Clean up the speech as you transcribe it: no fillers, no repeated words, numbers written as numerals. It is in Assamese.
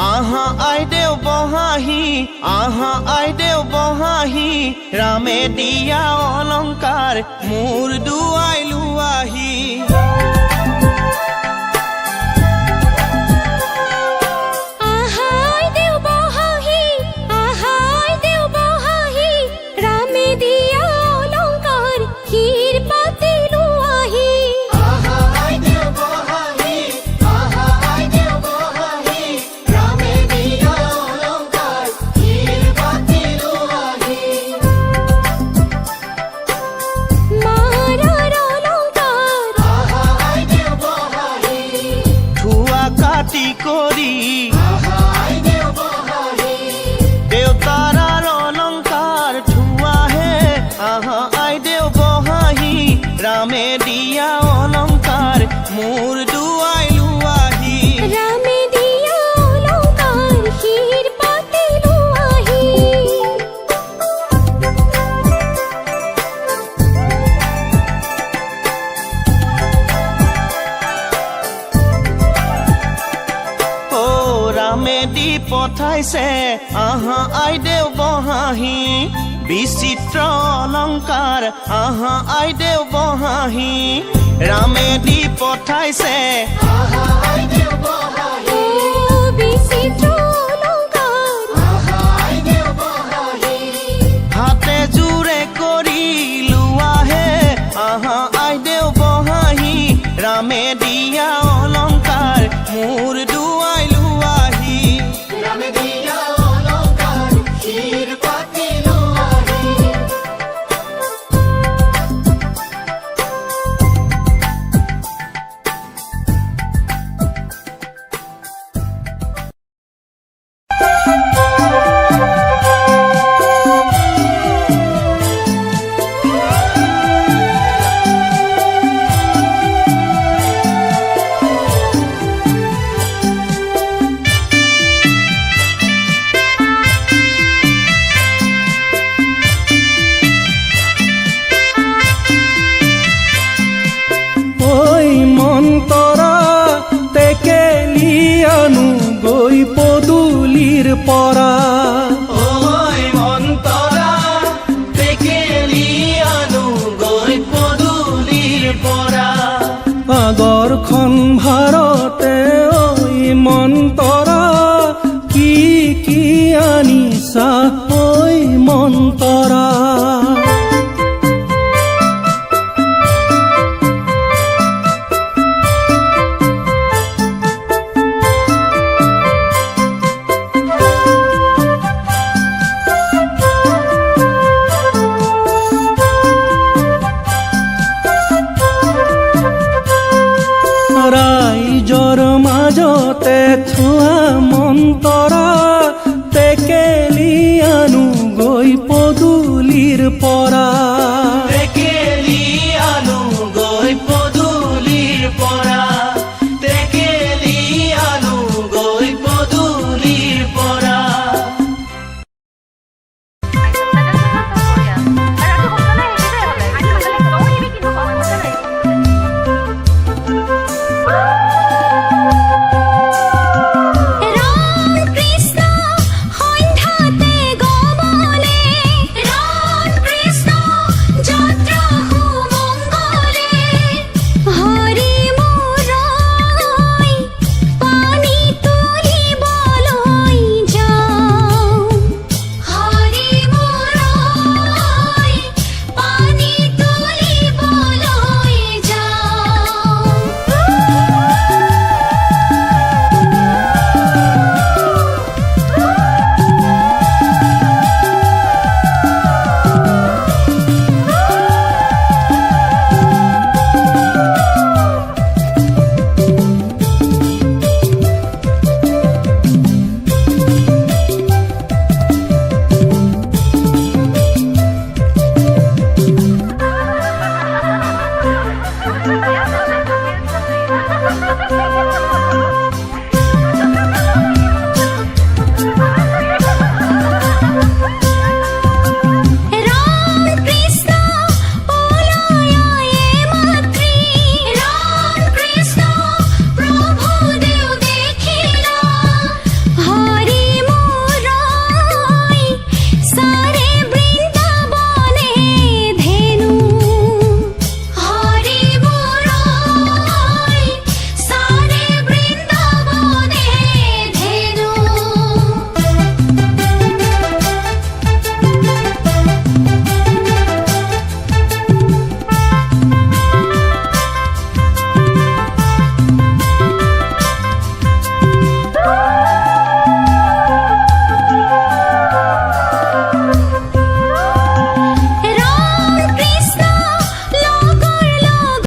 আহা আইদেউ বহাহি আহা আইদেউ বহাহি ৰামে দিয়া অলংকাৰ মোৰ দুৱাই লোৱাহি ৰামে দিয়া অলংকাৰ মোৰ দুৱাই লোৱাহি ৰামে দিয়া অলংকাৰ শিৰ পাতি লোৱাহি ও ৰামে দি পঠাইছে আহা আইদেউ বহাহি বিচিত্ৰ অলংকাৰ আহা আইদেউ বহাহি ৰামে দি পঠাইছে আহা আইদেউ বহাহি বিচিত্ৰ অলংকাৰ আহা আইদেউ বহাহি হাতে জোৰে কৰি লোৱাহে আহা আইদেউ বহাহি ৰামে দিয়া অলংকাৰ মোৰ দুৱাই লোৱাহি ৰামে দিয়া অলংকাৰ শিৰ পাতি পৰা ওই মন্তৰা টেকেলি আনো গৈ পদুলিৰ পৰা আগৰখন ভাৰতে ঐ মন্তৰা কি কি আনিছা ঐ মন্তৰা ৰাইজৰ মাজতে থোৱা মন্তৰা টেকেলি আনো গৈ পদুলিৰ পৰা